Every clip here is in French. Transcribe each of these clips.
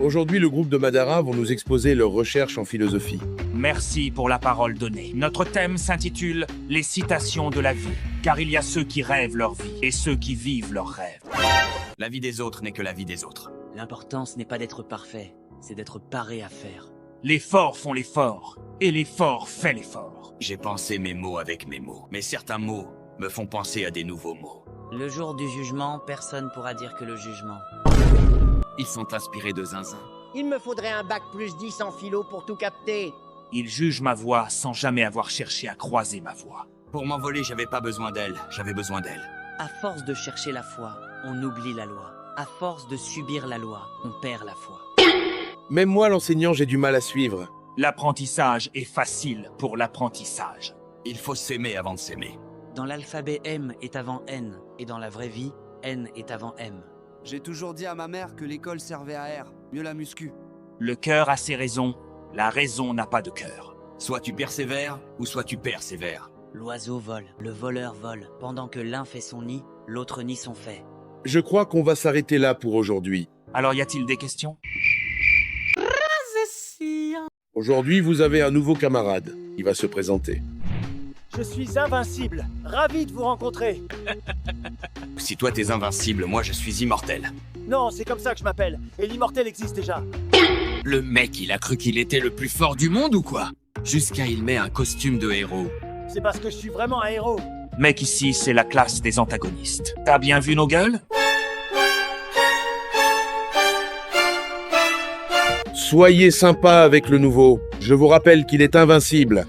Aujourd'hui, le groupe de Madara vont nous exposer leurs recherches en philosophie. Merci pour la parole donnée. Notre thème s'intitule « Les citations de la vie », car il y a ceux qui rêvent leur vie et ceux qui vivent leurs rêves. La vie des autres n'est que la vie des autres. L'important, ce n'est pas d'être parfait, c'est d'être paré à faire. Les forts font les forts, et les forts fait les forts. J'ai pensé mes mots avec mes mots, mais certains mots me font penser à des nouveaux mots. Le jour du jugement, personne pourra dire que le jugement. Ils sont inspirés de zinzin. Il me faudrait un bac plus 10 en philo pour tout capter. Ils jugent ma voix sans jamais avoir cherché à croiser ma voix. Pour m'envoler, j'avais pas besoin d'elle, j'avais besoin d'elle. À force de chercher la foi, on oublie la loi. À force de subir la loi, on perd la foi. Même moi, l'enseignant, j'ai du mal à suivre. L'apprentissage est facile pour l'apprentissage. Il faut s'aimer avant de s'aimer. Dans l'alphabet M est avant N, et dans la vraie vie, N est avant M. J'ai toujours dit à ma mère que l'école servait à R, mieux la muscu. Le cœur a ses raisons, la raison n'a pas de cœur. Soit tu persévères, ou soit tu persévères. L'oiseau vole, le voleur vole. Pendant que l'un fait son nid, l'autre nid son fait. Je crois qu'on va s'arrêter là pour aujourd'hui. Alors y a-t-il des questions? Aujourd'hui, vous avez un nouveau camarade. Il va se présenter. Je suis invincible, ravi de vous rencontrer. Si toi t'es invincible, moi je suis immortel. Non, c'est comme ça que je m'appelle, et l'immortel existe déjà. Le mec, il a cru qu'il était le plus fort du monde ou quoi? Jusqu'à il met un costume de héros. C'est parce que je suis vraiment un héros. Mec, ici, c'est la classe des antagonistes. T'as bien vu nos gueules? Soyez sympa avec le nouveau. Je vous rappelle qu'il est invincible.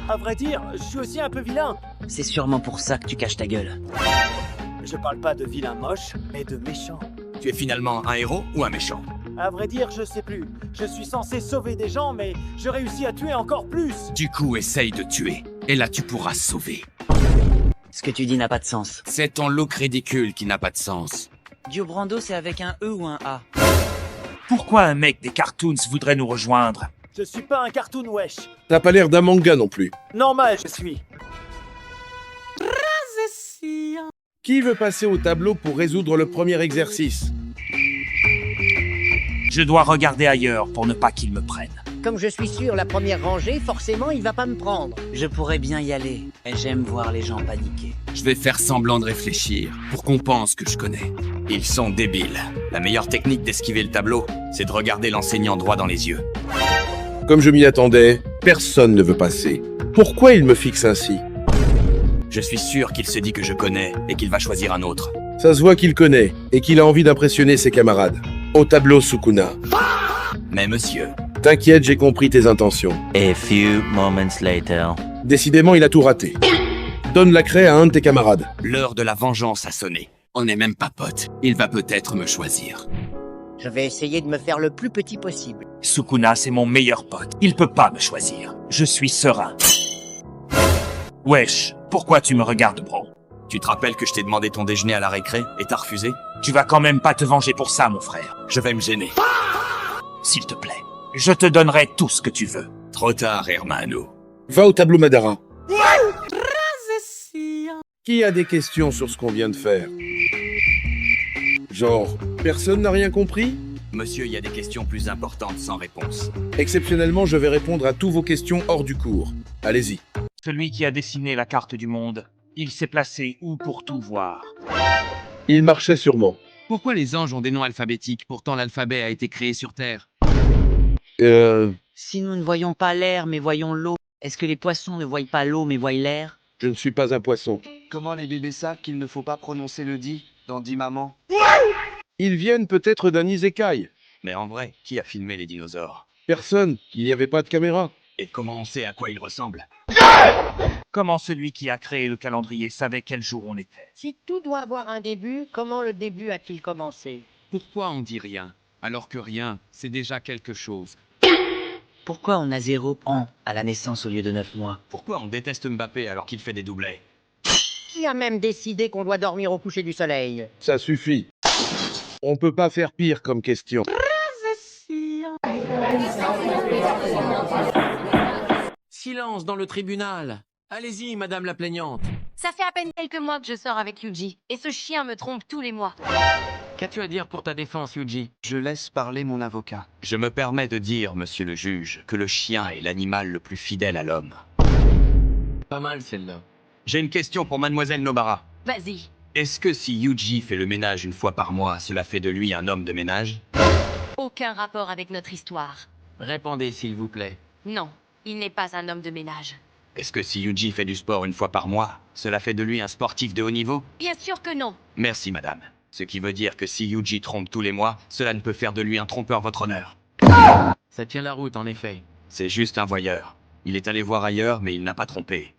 À vrai dire, je suis aussi un peu vilain. C'est sûrement pour ça que tu caches ta gueule. Je parle pas de vilain moche, mais de méchant. Tu es finalement un héros ou un méchant? À vrai dire, je sais plus. Je suis censé sauver des gens, mais je réussis à tuer encore plus. Du coup, essaye de tuer. Et là, tu pourras sauver. Ce que tu dis n'a pas de sens. C'est ton look ridicule qui n'a pas de sens. Dio Brando, c'est avec un E ou un A? Pourquoi un mec des cartoons voudrait nous rejoindre? Je suis pas un cartoon, wesh. T'as pas l'air d'un manga non plus. Normal, je suis. Qui veut passer au tableau pour résoudre le premier exercice? Je dois regarder ailleurs pour ne pas qu'il me prenne. Comme je suis sûr la première rangée, forcément il va pas me prendre. Je pourrais bien y aller, mais j'aime voir les gens paniquer. Je vais faire semblant de réfléchir, pour qu'on pense que je connais. Ils sont débiles. La meilleure technique d'esquiver le tableau, c'est de regarder l'enseignant droit dans les yeux. Comme je m'y attendais, personne ne veut passer. Pourquoi il me fixe ainsi? Je suis sûr qu'il se dit que je connais et qu'il va choisir un autre. Ça se voit qu'il connaît et qu'il a envie d'impressionner ses camarades. Au tableau, Sukuna. Mais monsieur, T'inquiète, j'ai compris tes intentions. A few moments later. Décidément, il a tout raté. Donne la craie à un de tes camarades. l'heure de la vengeance a sonné. On n'est même pas potes. Il va peut-être me choisir. Je vais essayer de me faire le plus petit possible. Sukuna, c'est mon meilleur pote. Il peut pas me choisir. Je suis serein. Wesh, pourquoi tu me regardes, bro? Tu te rappelles que je t'ai demandé ton déjeuner à la récré et t'as refusé? Tu vas quand même pas te venger pour ça, mon frère. Je vais me gêner. S'il te plaît, je te donnerai tout ce que tu veux. Trop tard, hermano. Va au tableau Madara. Qui a des questions sur ce qu'on vient de faire? Genre, personne n'a rien compris? Monsieur, il y a des questions plus importantes sans réponse. Exceptionnellement, je vais répondre à toutes vos questions hors du cours. Allez-y. Celui qui a dessiné la carte du monde, il s'est placé où pour tout voir? Il marchait sûrement. Pourquoi les anges ont des noms alphabétiques, pourtant l'alphabet a été créé sur Terre? Si nous ne voyons pas l'air, mais voyons l'eau, est-ce que les poissons ne voient pas l'eau, mais voient l'air? Je ne suis pas un poisson. Comment les bébés savent qu'il ne faut pas prononcer le dit dans Dis maman? Ils viennent peut-être d'un isekai. Mais en vrai, qui a filmé les dinosaures? Personne. Il n'y avait pas de caméra. Et comment on sait à quoi ils ressemblent? Comment celui qui a créé le calendrier savait quel jour on était? Si tout doit avoir un début, comment le début a-t-il commencé? Pourquoi on dit rien, alors que rien, c'est déjà quelque chose? Pourquoi on a 0 ans à la naissance au lieu de 9 mois? Pourquoi on déteste Mbappé alors qu'il fait des doublés? Qui a même décidé qu'on doit dormir au coucher du soleil? Ça suffit. On peut pas faire pire comme question. Silence dans le tribunal. Allez-y, madame la plaignante. Ça fait à peine quelques mois que je sors avec Yuji, et ce chien me trompe tous les mois. Qu'as-tu à dire pour ta défense, Yuji? Je laisse parler mon avocat. Je me permets de dire, monsieur le juge, que le chien est l'animal le plus fidèle à l'homme. Pas mal celle-là. J'ai une question pour mademoiselle Nobara. Vas-y. Est-ce que si Yuji fait le ménage une fois par mois, cela fait de lui un homme de ménage? Aucun rapport avec notre histoire. Répondez, s'il vous plaît. Non, il n'est pas un homme de ménage. Est-ce que si Yuji fait du sport une fois par mois, cela fait de lui un sportif de haut niveau? Bien sûr que non. Merci, madame. Ce qui veut dire que si Yuji trompe tous les mois, cela ne peut faire de lui un trompeur, votre honneur. Ça tient la route, en effet. C'est juste un voyeur. Il est allé voir ailleurs, mais il n'a pas trompé.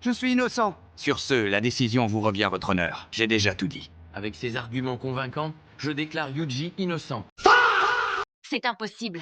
Je suis innocent. Sur ce, la décision vous revient, votre honneur. J'ai déjà tout dit. Avec ces arguments convaincants, je déclare Yuji innocent. C'est impossible.